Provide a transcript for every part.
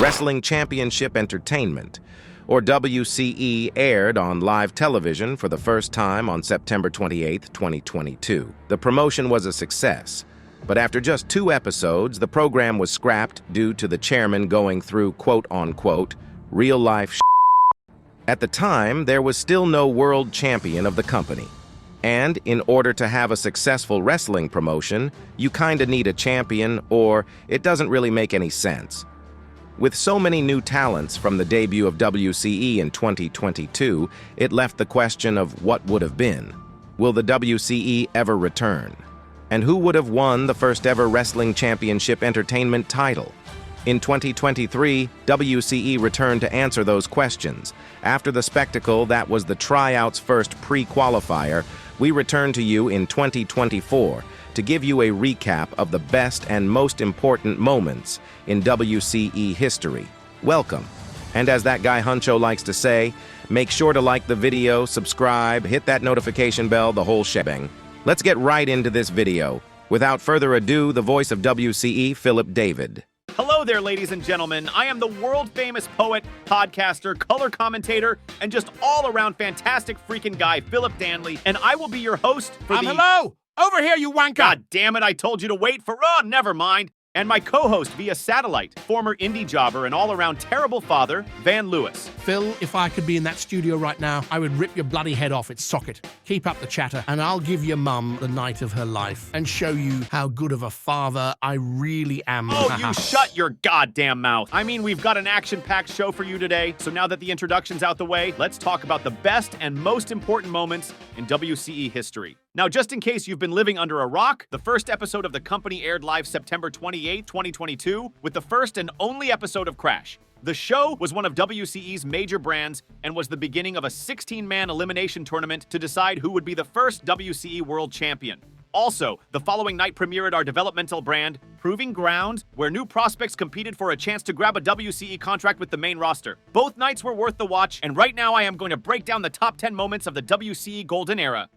Wrestling Championship Entertainment, or WCE, aired on live television for the first time on September 28, 2022. The promotion was a success, but after just 2 episodes, the program was scrapped due to the chairman going through quote-unquote real-life shit. At the time, there was still no world champion of the company. And in order to have a successful wrestling promotion, you kinda need a champion, or it doesn't really make any sense. With so many new talents from the debut of WCE in 2022, it left the question of what would have been. Will the WCE ever return? And who would have won the first ever Wrestling Championship Entertainment title? In 2023, WCE returned to answer those questions. After the spectacle that was the Tryouts' first pre-qualifier, we return to you in 2024 to give you a recap of the best and most important moments in WCE history. Welcome. And as that guy Huncho likes to say, make sure to like the video, subscribe, hit that notification bell, the whole shebang. Let's get right into this video. Without further ado, the voice of WCE, Phillip David. Hello there, ladies and gentlemen. I am the world-famous poet, podcaster, color commentator, and just all-around fantastic freaking guy, Phillip Stanley, and I will be your host for Hello! Over here, you wanker! God damn it, I told you to wait for... Oh, never mind. And my co-host via satellite, former indie jobber and all-around terrible father, Van Lewis. Phil, if I could be in that studio right now, I would rip your bloody head off its socket. Keep up the chatter, and I'll give your mum the night of her life and show you how good of a father I really am. Oh, you shut your goddamn mouth. I mean, we've got an action-packed show for you today, so now that the introduction's out the way, let's talk about the best and most important moments in WCE history. Now, just in case you've been living under a rock, the first episode of the company aired live September 28, 2022, with the first and only episode of Crash. The show was one of WCE's major brands and was the beginning of a 16-man elimination tournament to decide who would be the first WCE World Champion. Also, the following night premiered our developmental brand, Proving Ground, where new prospects competed for a chance to grab a WCE contract with the main roster. Both nights were worth the watch, and right now I am going to break down the top 10 moments of the WCE Golden Era.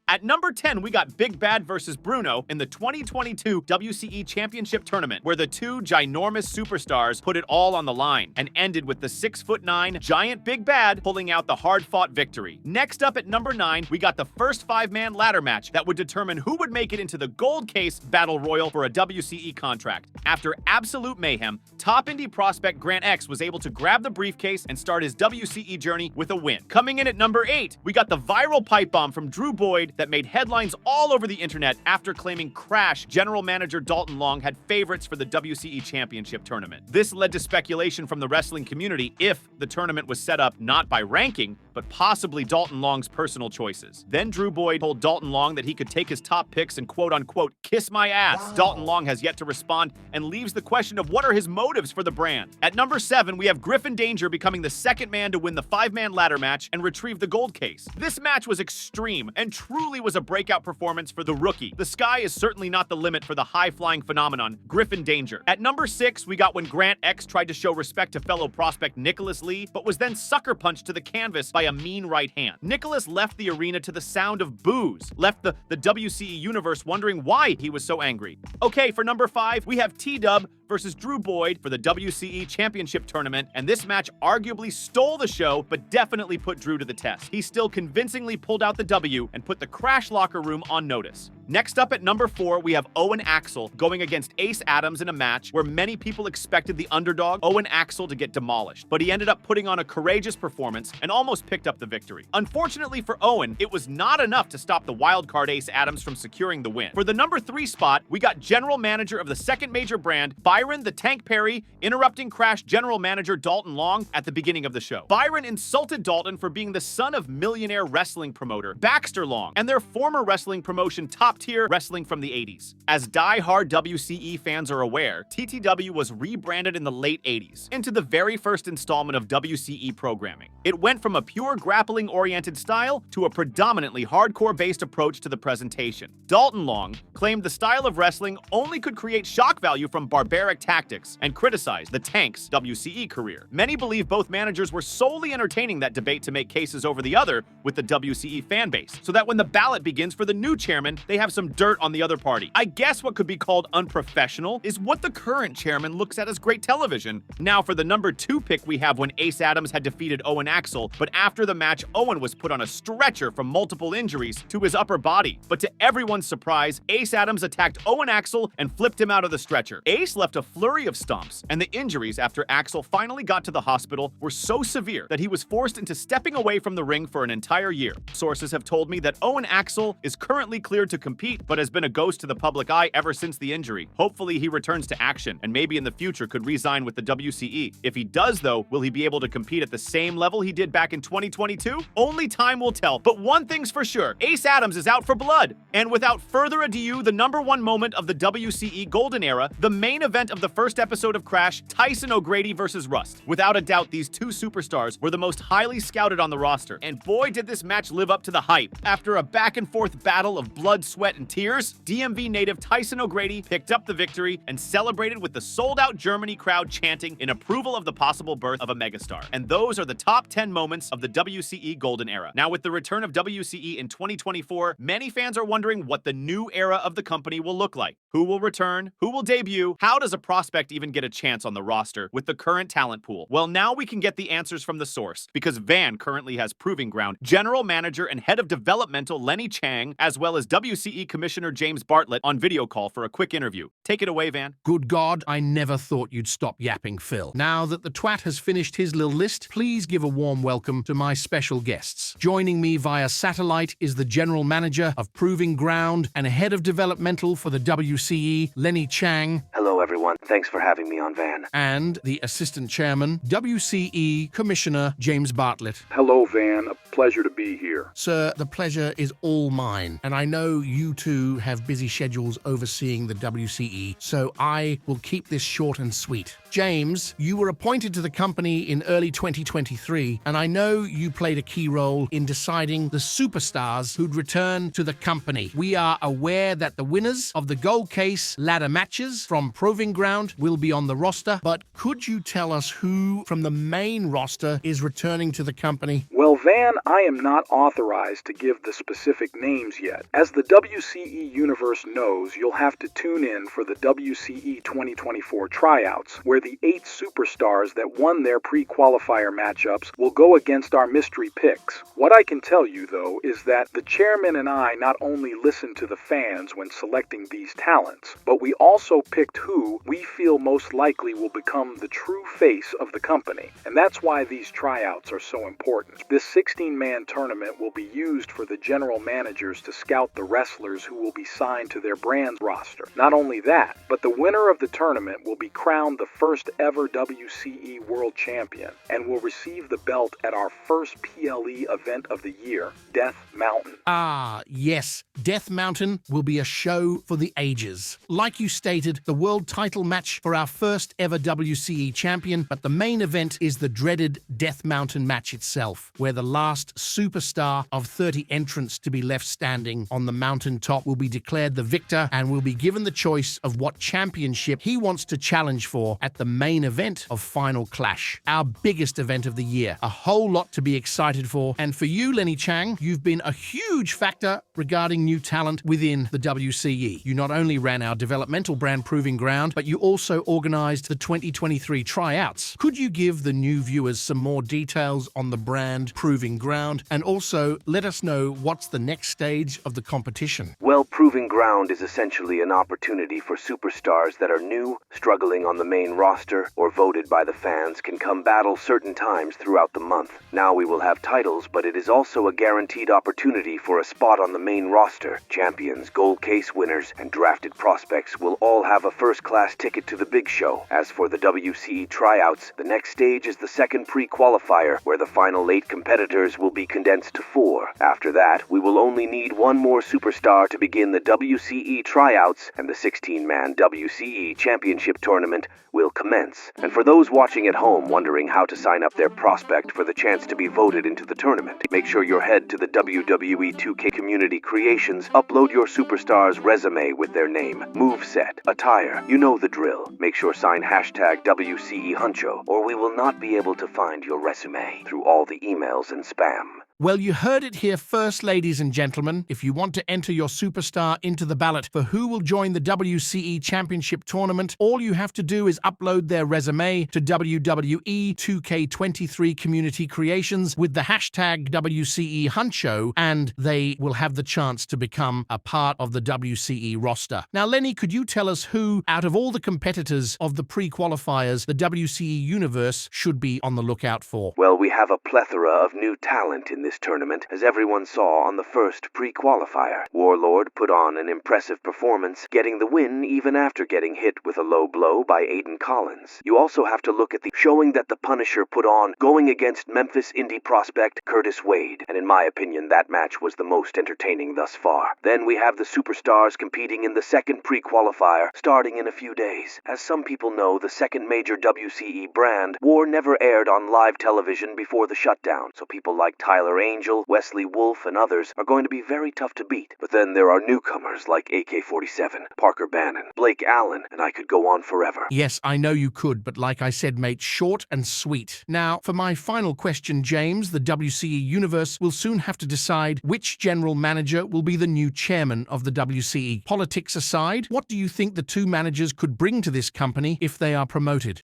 At number 10, we got Big Bad versus Bruno in the 2022 WCE Championship Tournament, where the two ginormous superstars put it all on the line and ended with the 6'9" giant Big Bad pulling out the hard-fought victory. Next up at number 9, we got the first 5-man ladder match that would determine who would make it into the Gold Case Battle Royal for a WCE contract. After absolute mayhem, top indie prospect Grant X was able to grab the briefcase and start his WCE journey with a win. Coming in at number 8, we got the viral pipe bomb from Drew Boyd that made headlines all over the internet after claiming Crash general manager Dalton Long had favorites for the WCE Championship Tournament. This led to speculation from the wrestling community if the tournament was set up not by ranking, but possibly Dalton Long's personal choices. Then Drew Boyd told Dalton Long that he could take his top picks and quote-unquote kiss my ass. Wow. Dalton Long has yet to respond and leaves the question of what are his motives for the brand. At number 7, we have Griffin Danger becoming the second man to win the 5-man ladder match and retrieve the gold case. This match was extreme and truly was a breakout performance for the rookie. The sky is certainly not the limit for the high-flying phenomenon, Griffin Danger. At number 6, we got when Grant X tried to show respect to fellow prospect Nicholas Lee, but was then sucker punched to the canvas by a mean right hand. Nicholas left the arena to the sound of boos, left the WCE universe wondering why he was so angry. Okay, for number 5, we have T-Dub versus Drew Boyd for the WCE Championship Tournament, and this match arguably stole the show, but definitely put Drew to the test. He still convincingly pulled out the W and put the Crash locker room on notice. Next up at number 4, we have Owen Axel going against Ace Adams in a match where many people expected the underdog, Owen Axel, to get demolished, but he ended up putting on a courageous performance and almost picked up the victory. Unfortunately for Owen, it was not enough to stop the wildcard Ace Adams from securing the win. For the number 3 spot, we got general manager of the second major brand, Byron the Tank Perry, interrupting Crash general manager Dalton Long at the beginning of the show. Byron insulted Dalton for being the son of millionaire wrestling promoter Baxter Long and their former wrestling promotion top-tier wrestling from the 80s. As die-hard WCE fans are aware, TTW was rebranded in the late 80s into the very first installment of WCE programming. It went from a pure grappling-oriented style to a predominantly hardcore-based approach to the presentation. Dalton Long claimed the style of wrestling only could create shock value from barbaric tactics and criticized the Tank's WCE career. Many believe both managers were solely entertaining that debate to make cases over the other with the WCE fanbase, so that when the ballot begins for the new chairman, they have have some dirt on the other party. I guess what could be called unprofessional is what the current chairman looks at as great television. Now, for the number 2 pick, we have when Ace Adams had defeated Owen Axel, but after the match, Owen was put on a stretcher from multiple injuries to his upper body. But to everyone's surprise, Ace Adams attacked Owen Axel and flipped him out of the stretcher. Ace left a flurry of stomps, and the injuries after Axel finally got to the hospital were so severe that he was forced into stepping away from the ring for an entire year. Sources have told me that Owen Axel is currently cleared to compete, but has been a ghost to the public eye ever since the injury. Hopefully he returns to action, and maybe in the future could re-sign with the WCE. If he does though, will he be able to compete at the same level he did back in 2022? Only time will tell, but one thing's for sure, Ace Adams is out for blood. And without further ado, the number 1 moment of the WCE Golden Era, the main event of the first episode of Crash, Tyson O'Grady versus Rust. Without a doubt, these two superstars were the most highly scouted on the roster, and boy did this match live up to the hype. After a back-and-forth battle of blood, sweat, and tears, DMV native Tyson O'Grady picked up the victory and celebrated with the sold-out Germany crowd chanting in approval of the possible birth of a megastar. And those are the top 10 moments of the WCE Golden Era. Now, with the return of WCE in 2024, many fans are wondering what the new era of the company will look like. Who will return? Who will debut? How does a prospect even get a chance on the roster with the current talent pool? Well, now we can get the answers from the source, because Van currently has Proving Ground General Manager and Head of Developmental Lenny Chang, as well as WCE Commissioner James Bartlett on video call for a quick interview. Take it away, Van. Good God, I never thought you'd stop yapping, Phil. Now that the twat has finished his little list, please give a warm welcome to my special guests. Joining me via satellite is the General Manager of Proving Ground and Head of Developmental for the WCE, Lenny Chang. Hello, everyone. Thanks for having me on, Van. And the Assistant Chairman, WCE Commissioner James Bartlett. Hello, Van. A pleasure to be here. Sir, the pleasure is all mine, and I know you two have busy schedules overseeing the WCE, so I will keep this short and sweet. James, you were appointed to the company in early 2023, and I know you played a key role in deciding the superstars who'd return to the company. We are aware that the winners of the Gold Case ladder matches from Proving Ground will be on the roster, but could you tell us who from the main roster is returning to the company? Well, Van, I am not authorized to give the specific names yet. As the WCE universe knows, you'll have to tune in for the WCE 2024 Tryouts, where the 8 superstars that won their pre-qualifier matchups will go against our mystery picks. What I can tell you, though, is that the chairman and I not only listen to the fans when selecting these talents, but we also picked who we feel most likely will become the true face of the company. And that's why these tryouts are so important. This 16-man tournament will be used for the general managers to scout the wrestlers who will be signed to their brand's roster. Not only that, but the winner of the tournament will be crowned the first ever WCE World Champion and will receive the belt at our first PLE event of the year, Death Mountain. Ah, yes. Death Mountain will be a show for the ages. Like you stated, the world title match for our first ever WCE champion, but the main event is the dreaded Death Mountain match itself, where the last superstar of 30 entrants to be left standing on the mountaintop will be declared the victor and will be given the choice of what championship he wants to challenge for at the main event of Final Clash, our biggest event of the year. A whole lot to be excited for. And for you, Lenny Chang, you've been a huge factor regarding new talent within the WCE. You not only ran our developmental brand Proving Ground, but you also organized the 2023 Tryouts. Could you give the new viewers some more details on the brand Proving Ground, and also let us know what's the next stage of the competition? Well, Proving Ground is essentially an opportunity for superstars that are new, struggling on the main roster, or voted by the fans can come battle certain times throughout the month. Now we will have titles, but it is also a guaranteed opportunity for a spot on the main roster. Champions, Gold Case winners, and drafted prospects will all have a first-class ticket to the big show. As for the WCE Tryouts, the next stage is the second pre-qualifier, where the final 8 competitors will be condensed to 4. After that, we will only need one more superstar to begin the WCE Tryouts, and the 16-man WCE Championship Tournament will commence. And for those watching at home wondering how to sign up their prospect for the chance to be voted into the tournament, make sure you head to the WWE 2K Community Creations, upload your superstar's resume with their name, moveset, attire, you know the drill. Make sure sign hashtag WCEHUNCHO, or we will not be able to find your resume through all the emails and spam. Well, you heard it here first, ladies and gentlemen. If you want to enter your superstar into the ballot for who will join the WCE Championship Tournament, all you have to do is upload their resume to WWE 2K23 Community Creations with the hashtag WCEHUNCHO, and they will have the chance to become a part of the WCE roster. Now, Lenny, could you tell us who, out of all the competitors of the pre-qualifiers, the WCE Universe should be on the lookout for? Well, we have a plethora of new talent in this tournament, as everyone saw on the first pre-qualifier. Warlord put on an impressive performance, getting the win even after getting hit with a low blow by Aiden Collins. You also have to look at the showing that the Punisher put on going against Memphis indie prospect Curtis Wade, and in my opinion that match was the most entertaining thus far. Then we have the superstars competing in the second pre-qualifier starting in a few days. As some people know, the second major WCE brand, War, never aired on live television before the shutdown, so people like Tyler Angel, Wesley Wolf, and others are going to be very tough to beat. But then there are newcomers like AK-47, Parker Bannon, Blake Allen, and I could go on forever. Yes, I know you could, but like I said, mate, short and sweet. Now, for my final question, James, the WCE Universe will soon have to decide which general manager will be the new chairman of the WCE. Politics aside, what do you think the two managers could bring to this company if they are promoted?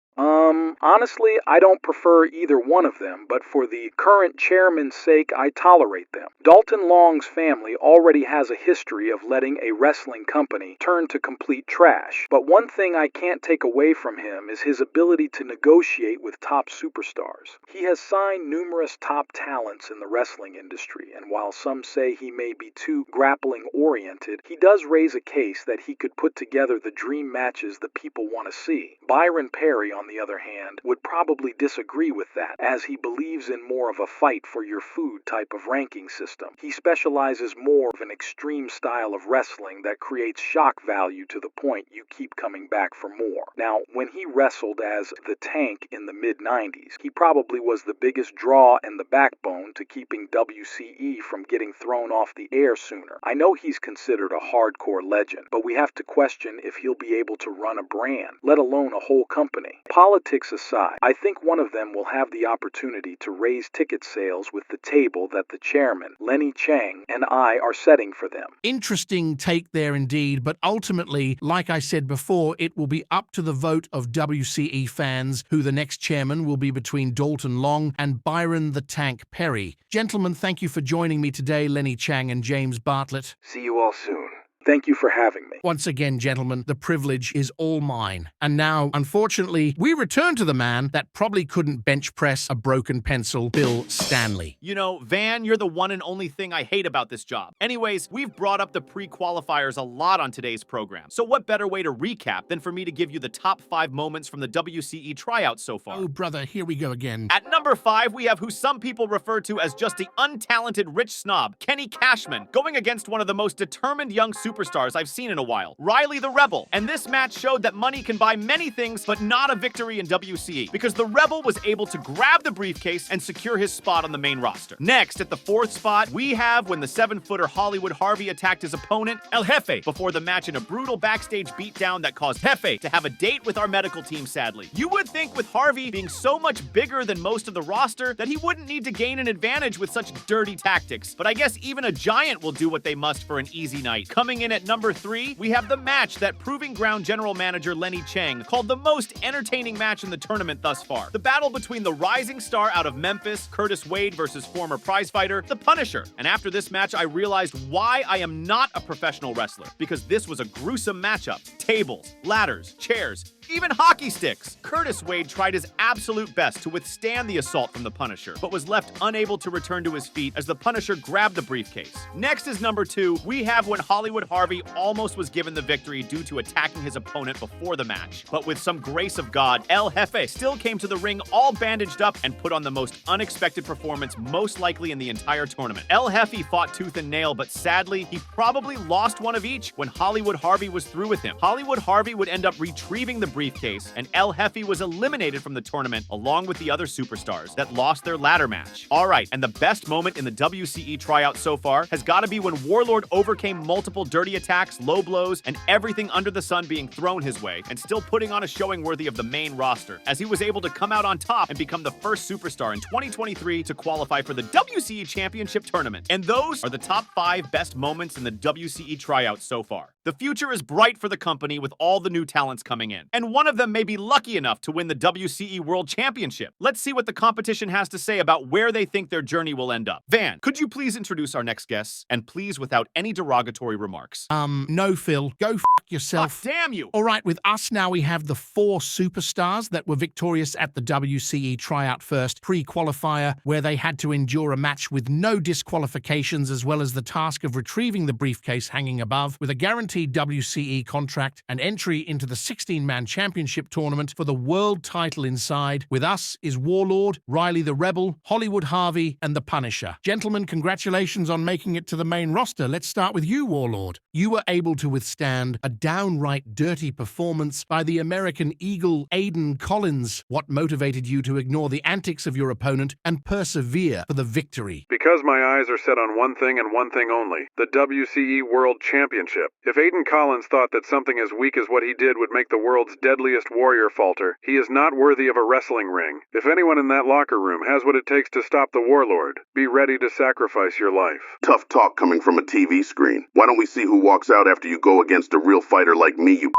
Honestly, I don't prefer either one of them, but for the current chairman's sake, I tolerate them. Dalton Long's family already has a history of letting a wrestling company turn to complete trash, but one thing I can't take away from him is his ability to negotiate with top superstars. He has signed numerous top talents in the wrestling industry, and while some say he may be too grappling-oriented, he does raise a case that he could put together the dream matches the people want to see. Byron Perry, on the other hand, would probably disagree with that, as he believes in more of a fight for your food type of ranking system. He specializes more of an extreme style of wrestling that creates shock value to the point you keep coming back for more. Now, when he wrestled as the Tank in the mid-90s, he probably was the biggest draw and the backbone to keeping WCE from getting thrown off the air sooner. I know he's considered a hardcore legend, but we have to question if he'll be able to run a brand, let alone a whole company. Politics aside, I think one of them will have the opportunity to raise ticket sales with the table that the chairman, Lenny Chang, and I are setting for them. Interesting take there indeed, but ultimately, like I said before, it will be up to the vote of WCE fans who the next chairman will be between Dalton Long and Byron the Tank Perry. Gentlemen, thank you for joining me today, Lenny Chang and James Bartlett. See you all soon. Thank you for having me. Once again, gentlemen, the privilege is all mine. And now, unfortunately, we return to the man that probably couldn't bench press a broken pencil, Bill Stanley. You know, Van, you're the one and only thing I hate about this job. Anyways, we've brought up the pre-qualifiers a lot on today's program. So what better way to recap than for me to give you the top 5 moments from the WCE Tryouts so far? Oh, brother, here we go again. At number 5, we have who some people refer to as just the untalented rich snob, Kenny Cashman, going against one of the most determined young superstars I've seen in a while, Riley the Rebel. And this match showed that money can buy many things, but not a victory in WCE, because the Rebel was able to grab the briefcase and secure his spot on the main roster. Next, at the 4th spot, we have when the 7-footer Hollywood Harvey attacked his opponent, El Jefe, before the match in a brutal backstage beatdown that caused Jefe to have a date with our medical team, sadly. You would think with Harvey being so much bigger than most of the roster that he wouldn't need to gain an advantage with such dirty tactics, but I guess even a giant will do what they must for an easy night. Coming in at number 3, we have the match that Proving Ground general manager Lenny Chang called the most entertaining match in the tournament thus far. The battle between the rising star out of Memphis, Curtis Wade, versus former prizefighter, the Punisher. And after this match, I realized why I am not a professional wrestler, because this was a gruesome matchup. Tables, ladders, chairs, even hockey sticks. Curtis Wade tried his absolute best to withstand the assault from the Punisher, but was left unable to return to his feet as the Punisher grabbed the briefcase. Next is number 2, we have when Hollywood Harvey almost was given the victory due to attacking his opponent before the match. But with some grace of God, El Jefe still came to the ring all bandaged up and put on the most unexpected performance most likely in the entire tournament. El Jefe fought tooth and nail, but sadly, he probably lost one of each when Hollywood Harvey was through with him. Hollywood Harvey would end up retrieving the briefcase, and El Jefe was eliminated from the tournament along with the other superstars that lost their ladder match. Alright, and the best moment in the WCE tryout so far has got to be when Warlord overcame multiple dirt dirty attacks, low blows, and everything under the sun being thrown his way, and still putting on a showing worthy of the main roster, as he was able to come out on top and become the first superstar in 2023 to qualify for the WCE Championship Tournament. And those are the top 5 best moments in the WCE Tryouts so far. The future is bright for the company with all the new talents coming in, and one of them may be lucky enough to win the WCE World Championship. Let's see what the competition has to say about where they think their journey will end up. Van, could you please introduce our next guests, and please without any derogatory remarks? No, Phil. Go f yourself. God damn you! All right, with us now we have the 4 superstars that were victorious at the WCE Tryout First pre-qualifier, where they had to endure a match with no disqualifications, as well as the task of retrieving the briefcase hanging above, with a guaranteed WCE contract and entry into the 16-man championship tournament for the world title inside. With us is Warlord, Riley the Rebel, Hollywood Harvey, and the Punisher. Gentlemen, congratulations on making it to the main roster. Let's start with you, Warlord. You were able to withstand a downright dirty performance by the American Eagle Aiden Collins. What motivated you to ignore the antics of your opponent and persevere for the victory? Because my eyes are set on one thing and one thing only, the WCE World Championship. If Aiden Collins thought that something as weak as what he did would make the world's deadliest warrior falter, he is not worthy of a wrestling ring. If anyone in that locker room has what it takes to stop the Warlord, be ready to sacrifice your life. Tough talk coming from a TV screen. Why don't we see who walks out after you go against a real fighter like me, you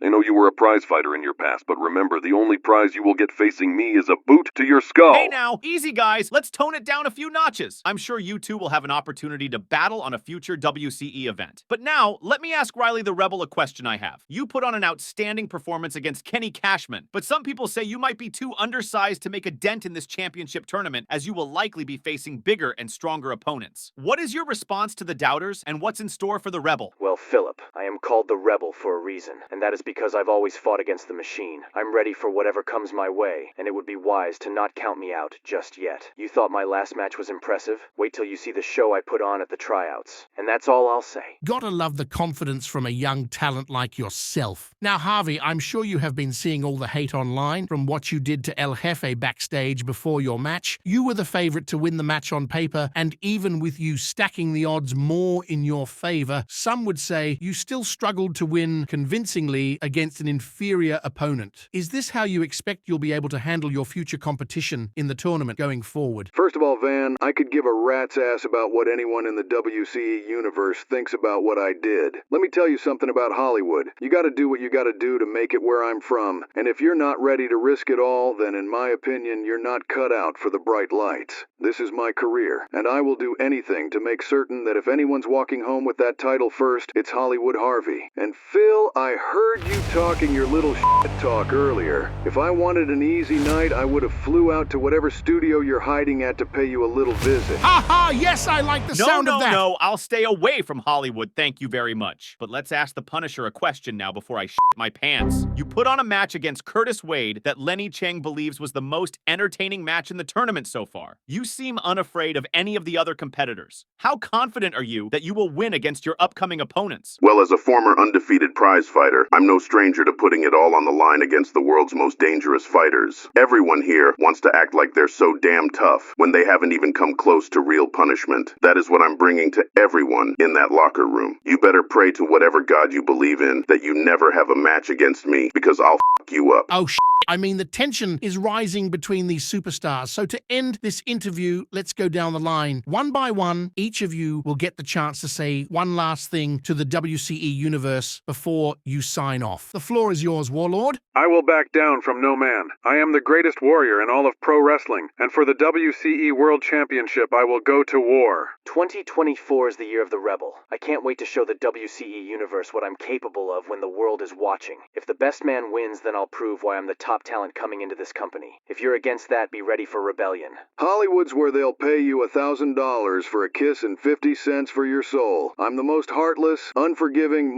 I know you were a prize fighter in your past, but remember, the only prize you will get facing me is a boot to your skull. Hey now, easy guys, let's tone it down a few notches. I'm sure you two will have an opportunity to battle on a future WCE event. But now, let me ask Riley the Rebel a question I have. You put on an outstanding performance against Kenny Cashman, but some people say you might be too undersized to make a dent in this championship tournament, as you will likely be facing bigger and stronger opponents. What is your response to the doubters, and what's in store for the Rebel? Well, Phillip, I am called the Rebel for a reason, and that is because I've always fought against the machine. I'm ready for whatever comes my way, and it would be wise to not count me out just yet. You thought my last match was impressive? Wait till you see the show I put on at the tryouts. And that's all I'll say. Gotta love the confidence from a young talent like yourself. Now, Harvey, I'm sure you have been seeing all the hate online from what you did to El Jefe backstage before your match. You were the favorite to win the match on paper, and even with you stacking the odds more in your favor, some would say you still struggled to win convincingly against an inferior opponent. Is this how you expect you'll be able to handle your future competition in the tournament going forward? First of all, Van, I could give a rat's ass about what anyone in the WCE universe thinks about what I did. Let me tell you something about Hollywood. You gotta do what you gotta do to make it where I'm from, and if you're not ready to risk it all, then in my opinion, you're not cut out for the bright lights. This is my career, and I will do anything to make certain that if anyone's walking home with that title first, it's Hollywood Harvey. And Phil, I heard you talking your little shit talk earlier. If I wanted an easy night, I would have flew out to whatever studio you're hiding at to pay you a little visit. Ha ha! Yes, I like the sound of that. No, I'll stay away from Hollywood, thank you very much. But let's ask the Punisher a question now before I shit my pants. You put on a match against Curtis Wade that Lenny Chang believes was the most entertaining match in the tournament so far. You seem unafraid of any of the other competitors. How confident are you that you will win against your upcoming opponents? Well, as a former undefeated prize fighter, I'm no stranger to putting it all on the line against the world's most dangerous fighters. Everyone here wants to act like they're so damn tough when they haven't even come close to real punishment. That is what I'm bringing to everyone in that locker room. You better pray to whatever God you believe in that you never have a match against me, because I'll f*** you up. Oh, I mean, the tension is rising between these superstars. So to end this interview, let's go down the line. One by one, each of you will get the chance to say one last thing to the WCE universe before you sign off. The floor is yours, Warlord. I will back down from no man. I am the greatest warrior in all of pro wrestling, and for the WCE World Championship, I will go to war. 2024 is the year of the Rebel. I can't wait to show the WCE universe what I'm capable of when the world is watching. If the best man wins, then I'll prove why I'm the top talent coming into this company. If you're against that, be ready for rebellion. Hollywood's where they'll pay you $1,000 for a kiss and 50 cents for your soul. I'm the most heartless, unforgiving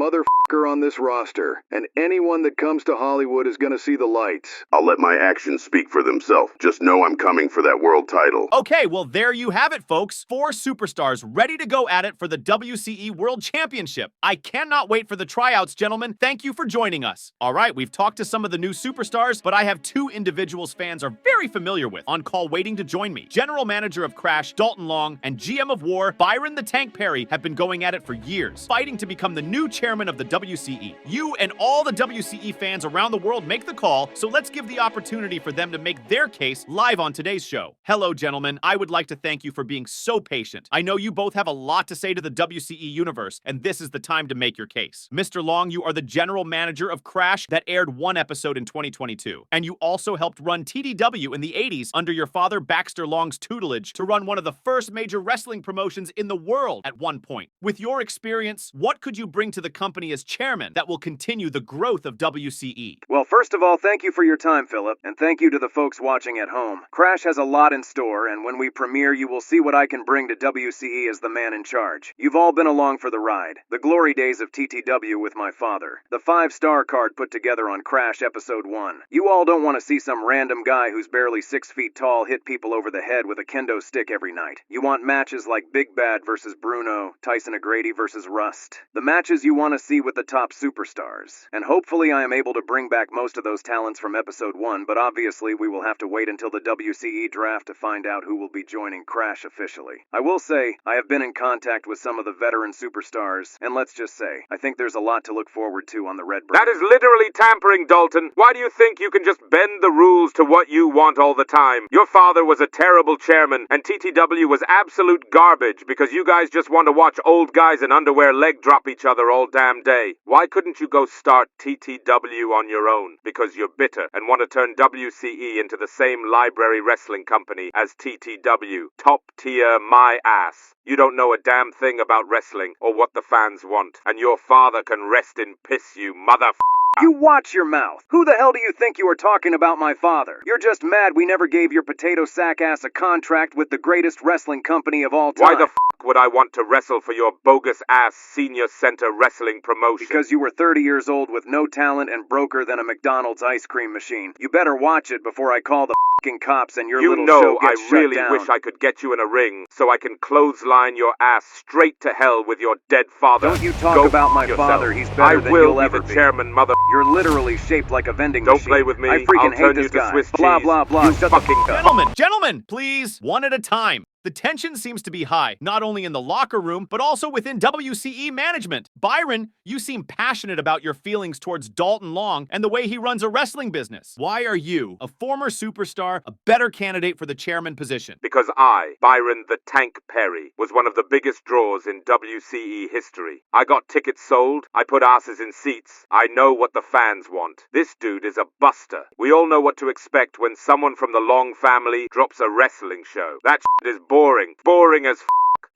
on this roster, and anyone that comes to Hollywood is gonna see the lights. I'll let my actions speak for themselves. Just know I'm coming for that world title. Okay, well, there you have it, folks. 4 superstars ready to go at it for the WCE World Championship. I cannot wait for the tryouts, gentlemen. Thank you for joining us. All right, we've talked to some of the new superstars, but I have 2 individuals fans are very familiar with on call waiting to join me. General Manager of Crash, Dalton Long, and GM of War, Byron the Tank Perry, have been going at it for years, fighting to become the new chairman of the WCE. You and all the WCE fans around the world make the call, so let's give the opportunity for them to make their case live on today's show. Hello, gentlemen. I would like to thank you for being so patient. I know you both have a lot to say to the WCE universe, and this is the time to make your case. Mr. Long, you are the general manager of Crash that aired 1 episode in 2022, and you also helped run TDW in the 80s under your father Baxter Long's tutelage to run one of the first major wrestling promotions in the world at one point. With your experience, what could you bring to the company as chairman that will continue the growth of WCE? Well, first of all, thank you for your time, Phillip, and thank you to the folks watching at home. Crash has a lot in store, and when we premiere, you will see what I can bring to WCE as the man in charge. You've all been along for the ride. The glory days of TTW with my father. The 5-star card put together on Crash Episode 1. You all don't want to see some random guy who's barely 6 feet tall hit people over the head with a kendo stick every night. You want matches like Big Bad versus Bruno, Tyson O'Grady versus Rust. The matches you want to see with the top superstars. And hopefully I am able to bring back most of those talents from Episode 1, but obviously we will have to wait until the WCE draft to find out who will be joining Crash officially. I will say, I have been in contact with some of the veteran superstars, and let's just say, I think there's a lot to look forward to on the Red Bird. That is literally tampering, Dalton. Why do you think you can just bend the rules to what you want all the time? Your father was a terrible chairman, and TTW was absolute garbage because you guys just want to watch old guys in underwear leg drop each other all damn day. Why couldn't you go start TTW on your own? Because you're bitter and want to turn WCE into the same library wrestling company as TTW. Top tier my ass. You don't know a damn thing about wrestling or what the fans want, and your father can rest in piss, you mother. You watch your mouth. Who the hell do you think you are talking about my father? You're just mad we never gave your potato sack ass a contract with the greatest wrestling company of all time. Why the would I want to wrestle for your bogus ass senior center wrestling promotion? Because you were 30 years old with no talent and broker than a McDonald's ice cream machine. You better watch it before I call the cops and your little show gets shut down. You know I really wish I could get you in a ring so I can clothesline your ass straight to hell with your dead father. Don't you talk about my father. He's better than you'll ever be. I will be the chairman, mother. You're literally shaped like a vending machine. Don't play with me. I freaking I'll turn hate you this to guy. Swiss Blah, cheese. blah, blah. You Shut fucking up. Gentlemen, please, one at a time. The tension seems to be high, not only in the locker room, but also within WCE management. Byron, you seem passionate about your feelings towards Dalton Long and the way he runs a wrestling business. Why are you, a former superstar, a better candidate for the chairman position? Because I, Byron the Tank Perry, was one of the biggest draws in WCE history. I got tickets sold, I put asses in seats, I know what the fans want. This dude is a buster. We all know what to expect when someone from the Long family drops a wrestling show. That shit is boring. Boring as f***.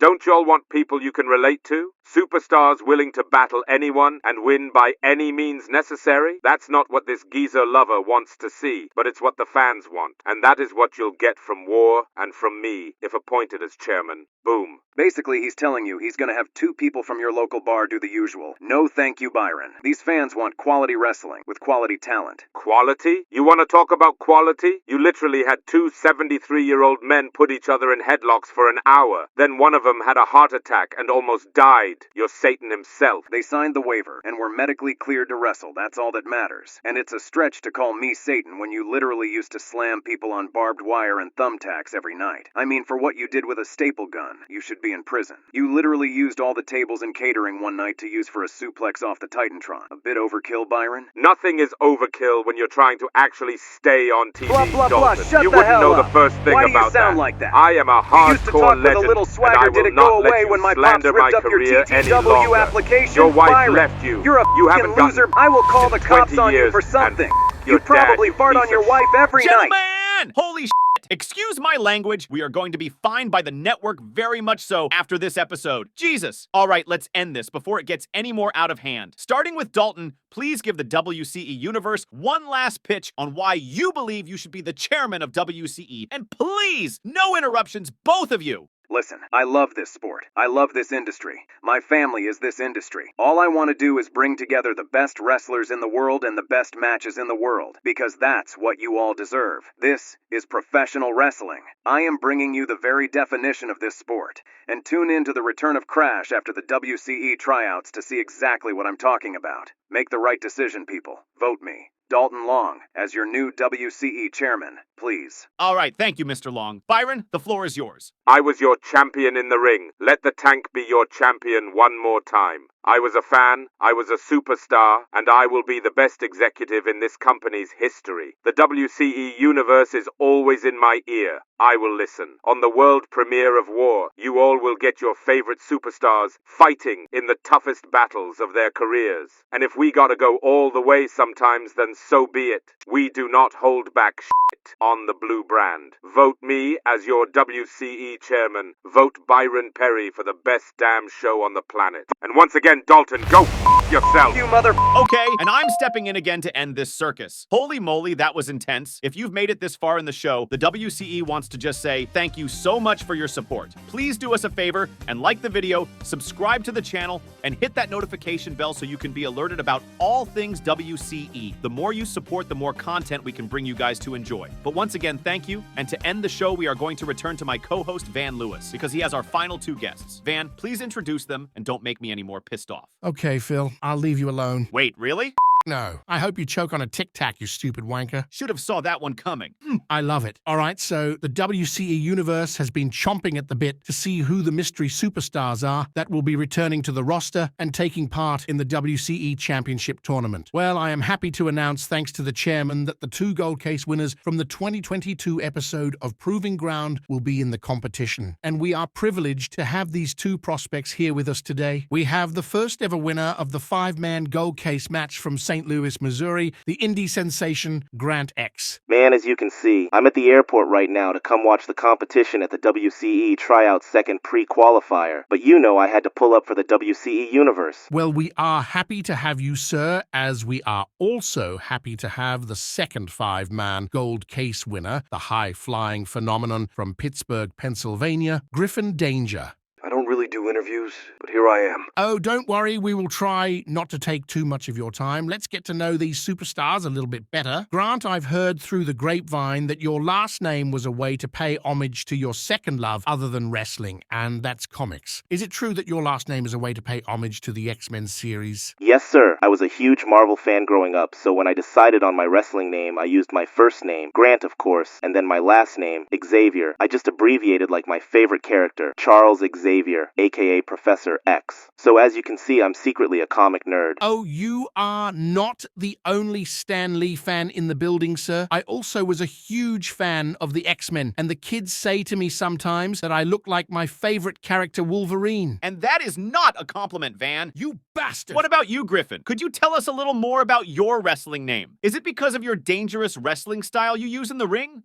Don't y'all want people you can relate to? Superstars willing to battle anyone and win by any means necessary? That's not what this geezer lover wants to see, but it's what the fans want. And that is what you'll get from War and from me if appointed as chairman. Boom. Basically, he's telling you he's gonna have 2 people from your local bar do the usual. No thank you, Byron. These fans want quality wrestling with quality talent. Quality? You want to talk about quality? You literally had 2 73-year-old men put each other in headlocks for an hour. Then one of them had a heart attack and almost died. You're Satan himself. They signed the waiver and were medically cleared to wrestle. That's all that matters. And it's a stretch to call me Satan when you literally used to slam people on barbed wire and thumbtacks every night. I mean, for what you did with a staple gun, you should be in prison. You literally used all the tables and catering one night to use for a suplex off the Titantron. A bit overkill, Byron? Nothing is overkill when you're trying to actually stay on TV, blah, blah, Dalton. blah. Shut you the wouldn't hell know up. the first thing Why about do you sound that. like that? I am a You used to talk hardcore with a legend, little swagger. and I will Did it not go let away you when my pops slander my ripped up your career any TTW longer. application? Your wife Byron, left you. You're a You f***ing haven't gotten loser. I will call the cops 20 on you years for something. and You your probably dad, fart you on piece your of wife every night. Gentlemen! Holy shit! Excuse my language. We are going to be fined by the network very much so after this episode. Jesus. All right, let's end this before it gets any more out of hand. Starting with Dalton, please give the WCE universe one last pitch on why you believe you should be the chairman of WCE. And please, no interruptions, both of you. Listen, I love this sport. I love this industry. My family is this industry. All I want to do is bring together the best wrestlers in the world and the best matches in the world, because that's what you all deserve. This is professional wrestling. I am bringing you the very definition of this sport. And tune in to the return of Crash after the WCE Tryouts to see exactly what I'm talking about. Make the right decision, people. Vote me, Dalton Long, as your new WCE chairman, please. All right, thank you, Mr. Long. Byron, the floor is yours. I was your champion in the ring. Let the tank be your champion one more time. I was a fan, I was a superstar, and I will be the best executive in this company's history. The WCE universe is always in my ear. I will listen. On the world premiere of War, you all will get your favorite superstars fighting in the toughest battles of their careers. And if we gotta go all the way sometimes, then so be it. We do not hold back shit on the blue brand. Vote me as your WCE chairman. Vote Byron Perry for the best damn show on the planet. And once again, Dalton, go yourself. You mother... Okay, and I'm stepping in again to end this circus. Holy moly, that was intense. If you've made it this far in the show, the WCE wants to just say thank you so much for your support. Please do us a favor and like the video, subscribe to the channel, and hit that notification bell so you can be alerted about all things WCE. The more you support, the more content we can bring you guys to enjoy. But once again, thank you. And to end the show, we are going to return to my co-host, Van Lewis, because he has our final two guests. Van, please introduce them and don't make me any more pissed off. Okay, Phil, I'll leave you alone. Wait, really? No, I hope you choke on a Tic Tac, you stupid wanker. Should have saw that one coming. I love it. All right, so the WCE universe has been chomping at the bit to see who the mystery superstars are that will be returning to the roster and taking part in the WCE Championship Tournament. Well, I am happy to announce, thanks to the chairman, that the two gold case winners from the 2022 episode of Proving Ground will be in the competition. And we are privileged to have these two prospects here with us today. We have the first ever winner of the five-man gold case match from St. Louis, Missouri, the indie sensation Grant X. Man, as you can see, I'm at the airport right now to come watch the competition at the WCE Tryouts second pre-qualifier, but you know I had to pull up for the WCE Universe. Well, we are happy to have you, sir, as we are also happy to have the second five-man gold case winner, the high-flying phenomenon from Pittsburgh, Pennsylvania, Griffin Danger. I don't really do interviews, but here I am. Oh, don't worry, we will try not to take too much of your time. Let's get to know these superstars a little bit better. Grant, I've heard through the grapevine that your last name was a way to pay homage to your second love other than wrestling, and that's comics. Is it true that your last name is a way to pay homage to the X-Men series? Yes, sir. I was a huge Marvel fan growing up, so when I decided on my wrestling name, I used my first name, Grant of course, and then my last name, Xavier. I just abbreviated like my favorite character, Charles Xavier, aka Professor X. So as you can see, I'm secretly a comic nerd. Oh, you are not the only Stan Lee fan in the building, sir. I also was a huge fan of the X-Men, and the kids say to me sometimes that I look like my favorite character, Wolverine. And that is not a compliment, Van. You bastard! What about you, Griffin? Could you tell us a little more about your wrestling name? Is it because of your dangerous wrestling style you use in the ring?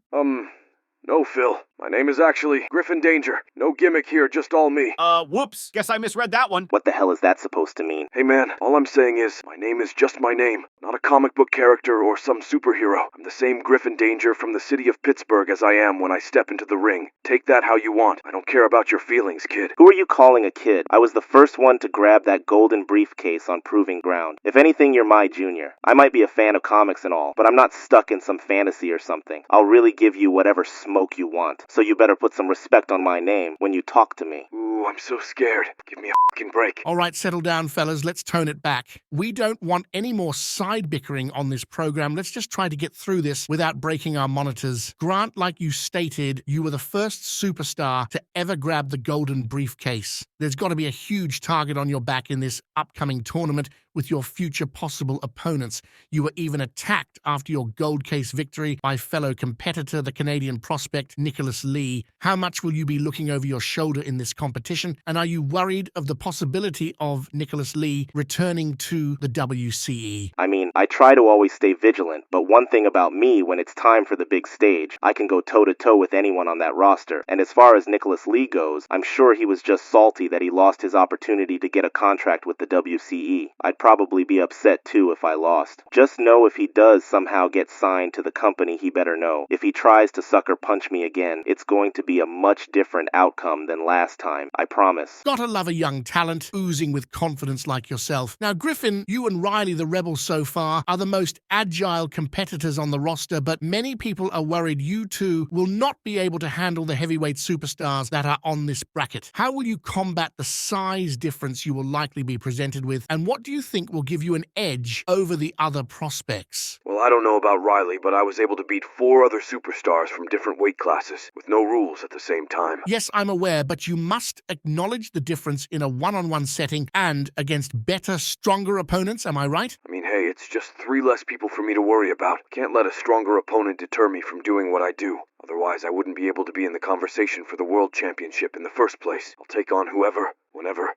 No, Phil. My name is actually Griffin Danger. No gimmick here, just all me. Whoops. Guess I misread that one. What the hell is that supposed to mean? Hey man, all I'm saying is, my name is just my name. Not a comic book character or some superhero. I'm the same Griffin Danger from the city of Pittsburgh as I am when I step into the ring. Take that how you want. I don't care about your feelings, kid. Who are you calling a kid? I was the first one to grab that golden briefcase on Proving Ground. If anything, you're my junior. I might be a fan of comics and all, but I'm not stuck in some fantasy or something. I'll really give you whatever smoke you want. So you better put some respect on my name when you talk to me. Ooh, I'm so scared. Give me a fucking break. All right, settle down, fellas. Let's tone it back. We don't want any more side bickering on this program. Let's just try to get through this without breaking our monitors. Grant, like you stated, you were the first superstar to ever grab the golden briefcase. There's got to be a huge target on your back in this upcoming tournament with your future possible opponents. You were even attacked after your gold case victory by fellow competitor, the Canadian prospect, Nicholas Lee. How much will you be looking over your shoulder in this competition? And are you worried of the possibility of Nicholas Lee returning to the WCE? I mean, I try to always stay vigilant, but one thing about me, when it's time for the big stage, I can go toe-to-toe with anyone on that roster. And as far as Nicholas Lee goes, I'm sure he was just salty that he lost his opportunity to get a contract with the WCE. I'd probably be upset too if I lost. Just know if he does somehow get signed to the company, he better know. If he tries to sucker punch me again, it's going to be a much different outcome than last time, I promise. Gotta love a young talent, oozing with confidence like yourself. Now, Griffin, you and Riley the Rebel so far are the most agile competitors on the roster, but many people are worried you two will not be able to handle the heavyweight superstars that are on this bracket. How will you combat the size difference you will likely be presented with, and what do you think will give you an edge over the other prospects? Well, I don't know about Riley, but I was able to beat 4 other superstars from different weight classes, with no rules at the same time. Yes, I'm aware, but you must acknowledge the difference in a one-on-one setting and against better, stronger opponents, am I right? I mean, hey, it's just 3 less people for me to worry about. Can't let a stronger opponent deter me from doing what I do. Otherwise, I wouldn't be able to be in the conversation for the World Championship in the first place. I'll take on whoever, whenever,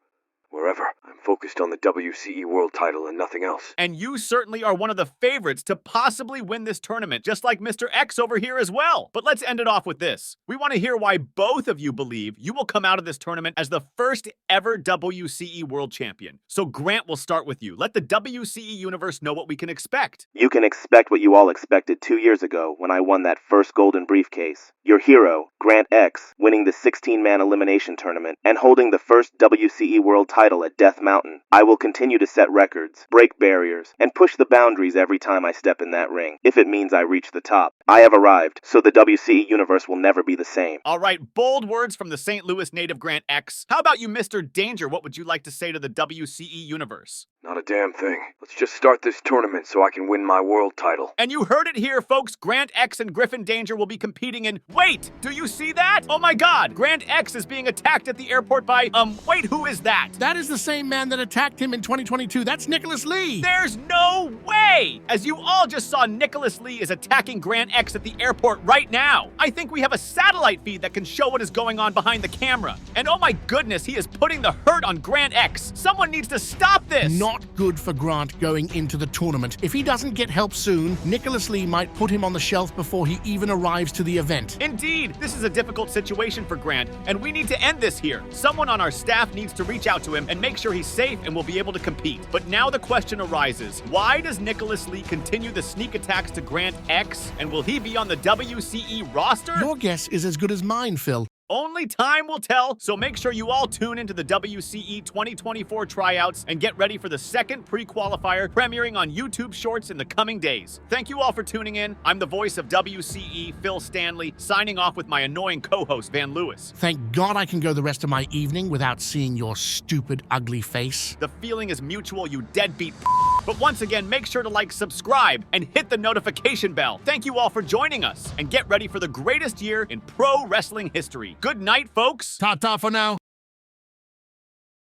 wherever. I'm focused on the WCE World title and nothing else. And you certainly are one of the favorites to possibly win this tournament, just like Mr. X over here as well. But let's end it off with this. We want to hear why both of you believe you will come out of this tournament as the first ever WCE World Champion. So Grant, will start with you. Let the WCE universe know what we can expect. You can expect what you all expected 2 years ago when I won that first golden briefcase. Your hero, Grant X, winning the 16-man elimination tournament and holding the first WCE World title at Death Mountain. I will continue to set records, break barriers, and push the boundaries every time I step in that ring, if it means I reach the top. I have arrived, so the WCE universe will never be the same. All right, bold words from the St. Louis native Grant X. How about you, Mr. Danger? What would you like to say to the WCE universe? Not a damn thing. Let's just start this tournament so I can win my world title. And you heard it here, folks. Grant X and Griffin Danger will be competing in... Wait! Do you see that? Oh my god! Grant X is being attacked at the airport by... Wait, who is that? That is the same man that attacked him in 2022. That's Nicholas Lee. There's no way! As you all just saw, Nicholas Lee is attacking Grant X at the airport right now. I think we have a satellite feed that can show what is going on behind the camera. And oh my goodness, he is putting the hurt on Grant X. Someone needs to stop this! Not good for Grant going into the tournament. If he doesn't get help soon, Nicholas Lee might put him on the shelf before he even arrives to the event. Indeed, this is a difficult situation for Grant, and we need to end this here. Someone on our staff needs to reach out to him and make sure he's safe and will be able to compete. But now the question arises, why does Nicholas Lee continue the sneak attacks to Grant X, and will he be on the WCE roster? Your guess is as good as mine, Phil. Only time will tell, so make sure you all tune into the WCE 2024 tryouts and get ready for the second pre-qualifier premiering on YouTube Shorts in the coming days. Thank you all for tuning in. I'm the voice of WCE, Phil Stanley, signing off with my annoying co-host, Van Lewis. Thank God I can go the rest of my evening without seeing your stupid, ugly face. The feeling is mutual, you deadbeat. But once again, make sure to like, subscribe, and hit the notification bell. Thank you all for joining us, and get ready for the greatest year in pro wrestling history. Good night, folks. Ta-ta for now.